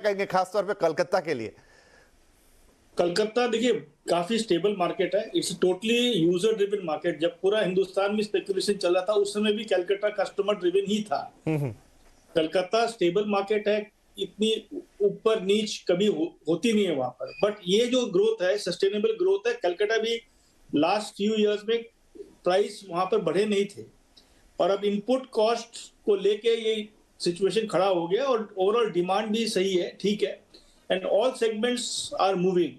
कहेंगे खासतौर पे कलकत्ता के लिए? कलकत्ता देखिए काफी स्टेबल मार्केट है। It's totally user driven market. जब पूरा हिंदुस्तान में स्पेकुलेशन चल रहा था उस समय भी कलकत्ता कस्टमर ड्रिवन ही था। कलकत्ता स्टेबल मार्केट है। इतनी ऊपर नीच कभी होती नहीं है वहां पर। बट ये जो ग्रोथ है सस्टेनेबल ग्रोथ है। कलकत्ता भी लास्ट फ्यू इयर्स में प्राइस वहां पर बढ़े नहीं थे और अब इनपुट कॉस्ट को लेके ये सिचुएशन खड़ा हो गया और ओवरऑल डिमांड भी सही है, ठीक है, and all segments are moving.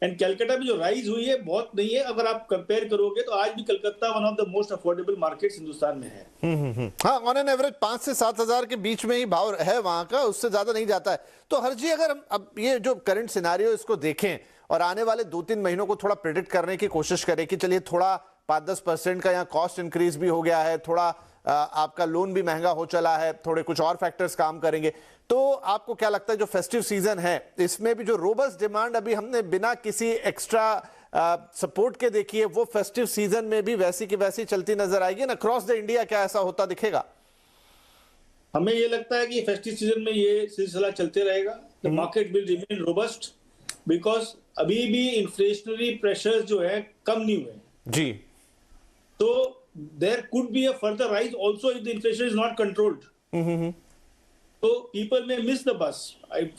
And Calcutta में जो राइज हुई है बहुत नहीं है। अगर आप कंपेयर करोगे तो आज भी Calcutta one of the most affordable markets Hindustan में है। हाँ, ऑन एन एवरेज 5 से 7 हजार के बीच में ही भाव है वहां का, उससे ज्यादा नहीं जाता है। तो हर जी अगर हम अब ये जो करंट सिनारियो इसको देखें और आने वाले 2-3 महीनों को थोड़ा प्रेडिक्ट करने की कोशिश करें कि चलिए थोड़ा 5-10% का यहाँ कॉस्ट इंक्रीज भी हो गया है, थोड़ा आपका लोन भी महंगा हो चला है, थोड़े कुछ और फैक्टर्स काम करेंगे, तो आपको क्या लगता है जो फेस्टिव सीजन है इसमें भी जो रोबस्ट डिमांड अभी हमने बिना किसी एक्स्ट्रा सपोर्ट के देखी है वो फेस्टिव सीजन में भी वैसी की वैसी चलती नजर आएगी ना? क्रॉस द इंडिया क्या ऐसा होता दिखेगा? हमें ये लगता है कि फेस्टिव सीजन में ये सिलसिला चलते रहेगा। The market will remain robust because अभी भी इन्फ्लेशनरी प्रेशर्स जो है कम नहीं हुए जी। तो there could be a further rise also if the inflation is not controlled. So people may miss the bus.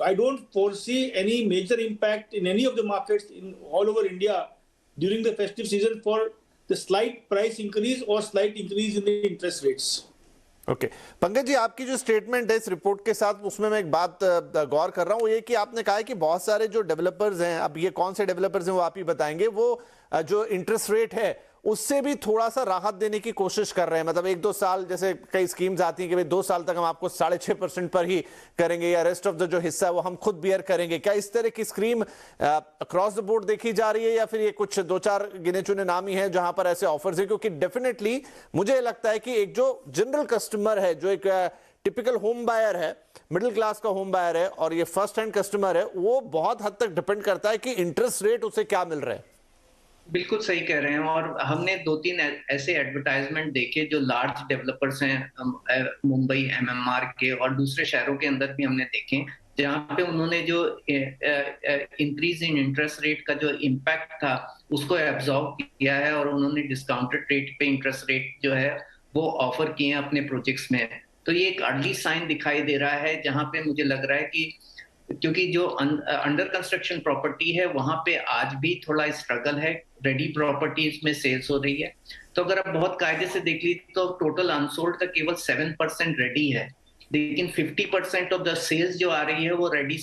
I don't foresee any major impact in any of the markets in all over India during the festive season for the slight price increase or slight increase in the interest rates. Okay Pankaj ji, आपकी जो statement है इस report के साथ उसमें मैं एक बात गौर कर रहा हूं, ये कि आपने कहा है कि बहुत सारे जो डेवलपर्स हैं, अब ये कौन से डेवलपर्स हैं वो आप ही बताएंगे, वो जो इंटरेस्ट रेट है उससे भी थोड़ा सा राहत देने की कोशिश कर रहे हैं। मतलब 1-2 साल, जैसे कई स्कीम्स आती हैं कि भाई 2 साल तक हम आपको 6.5% पर ही करेंगे या रेस्ट ऑफ द जो हिस्सा है वो हम खुद बियर करेंगे। क्या इस तरह की स्कीम अक्रॉस द बोर्ड देखी जा रही है या फिर ये कुछ 2-4 गिने चुने नाम ही हैं जहां पर ऐसे ऑफर्स हैं? क्योंकि डेफिनेटली मुझे लगता है कि एक जो जनरल कस्टमर है, जो एक टिपिकल होम बायर है, मिडिल क्लास का होम बायर है और ये फर्स्ट हैंड कस्टमर है, वो बहुत हद तक डिपेंड करता है कि इंटरेस्ट रेट उसे क्या मिल रहा है। बिल्कुल सही कह रहे हैं। और हमने 2-3 ऐसे एडवर्टाइजमेंट देखे जो लार्ज डेवलपर्स हैं मुंबई एमएमआर के और दूसरे शहरों के अंदर भी हमने देखे, जहाँ पे उन्होंने जो इंक्रीज इन इंटरेस्ट रेट का जो इम्पैक्ट था उसको एब्जॉर्ब किया है और उन्होंने डिस्काउंटेड रेट पे इंटरेस्ट रेट जो है वो ऑफर किए हैं अपने प्रोजेक्ट्स में। तो ये एक अर्ली साइन दिखाई दे रहा है जहाँ पे मुझे लग रहा है कि क्योंकि जो अंडर कंस्ट्रक्शन प्रॉपर्टी है वहां पे आज भी थोड़ा स्ट्रगल है, रेडी प्रॉपर्टीज में सेल्स हो रही है। तो अगर आप बहुत कायदे से देख लीजिए तो टोटल अनसोल्ड का केवल 7% रेडी है, लेकिन 50% ऑफ द सेल्स जो आ रही है वो रेडी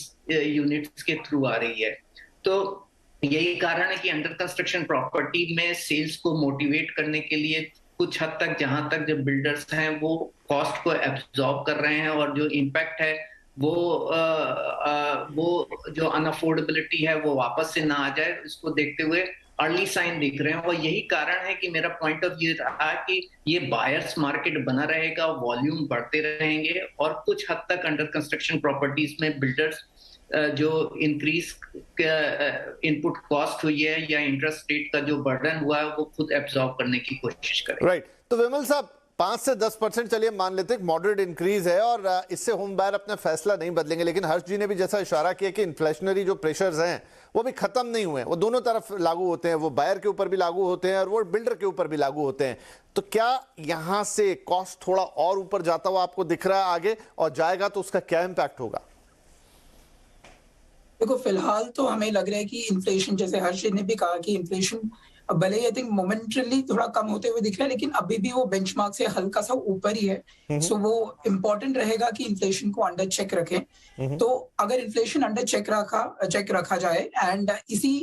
यूनिट्स के थ्रू आ रही है। तो यही कारण है कि अंडर कंस्ट्रक्शन प्रॉपर्टी में सेल्स को मोटिवेट करने के लिए कुछ हद तक जहां तक जो बिल्डर्स हैं वो कॉस्ट को एब्जॉर्ब कर रहे हैं और जो इम्पैक्ट है वो जो अनअफोर्डेबिलिटी है वो वापस से ना आ जाए, इसको देखते हुए अर्ली साइन दिख रहे हैं। और यही कारण है कि मेरा पॉइंट ऑफ व्यू रहा कि ये बायर्स मार्केट बना रहेगा, वॉल्यूम बढ़ते रहेंगे और कुछ हद तक अंडर कंस्ट्रक्शन प्रॉपर्टीज में बिल्डर्स जो इंक्रीज इनपुट कॉस्ट हुई है या इंटरेस्ट रेट का जो बर्डन हुआ है वो खुद एब्जॉर्ब करने की कोशिश करें। राइट। तो विमल साहब, 5 से 10% चलिए मान लेते हैं मॉडरेट इंक्रीज है और इससे होम बायर अपना फैसला नहीं बदलेंगे, लेकिन हर्ष जी ने भी जैसा इशारा किया कि इन्फ्लेशनरी जो प्रेशर्स हैं वो भी खत्म नहीं हुए, वो दोनों तरफ लागू होते हैं, वो बायर के ऊपर भी लागू होते हैं और वो बिल्डर के ऊपर भी लागू होते हैं। तो क्या यहां से कॉस्ट थोड़ा और ऊपर जाता हुआ आपको दिख रहा है आगे, और जाएगा तो उसका क्या इंपैक्ट होगा? देखो, फिलहाल तो हमें लग रहा है कि इन्फ्लेशन, जैसे हर्ष जी ने भी कहा कि इन्फ्लेशन भले ही आई थिंक मोमेंटरली थोड़ा कम होते हुए दिख रहा है, लेकिन अभी भी वो बेंचमार्क से हल्का सा ऊपर ही है। सो वो इम्पोर्टेंट रहेगा कि इन्फ्लेशन को अंडर चेक रखें। तो अगर इन्फ्लेशन अंडर चेक रखा जाए एंड इसी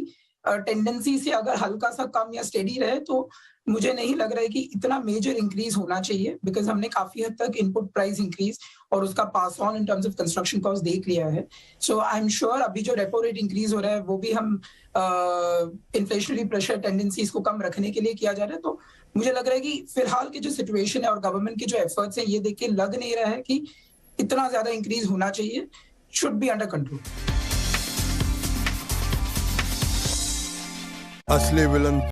टेंडेंसी से अगर हल्का सा कम या स्टेडी रहे तो मुझे नहीं लग रहा है कि इतना मेजर इंक्रीज होना चाहिए, बिकॉज हमने काफी हद तक इनपुट प्राइस इंक्रीज और उसका pass on in terms of construction cost देख लिया है। सो आई एम श्योर अभी जो रेपो रेट इंक्रीज हो रहा है वो भी हम इन्फ्लेशनरी प्रेशर टेंडेंसीज को कम रखने के लिए किया जा रहा है। तो मुझे लग रहा है कि फिलहाल की जो सिचुएशन है और गवर्नमेंट के जो एफर्ट्स हैं, ये देख के लग नहीं रहा है कि इतना ज्यादा इंक्रीज होना चाहिए। Should be under control. असली विलन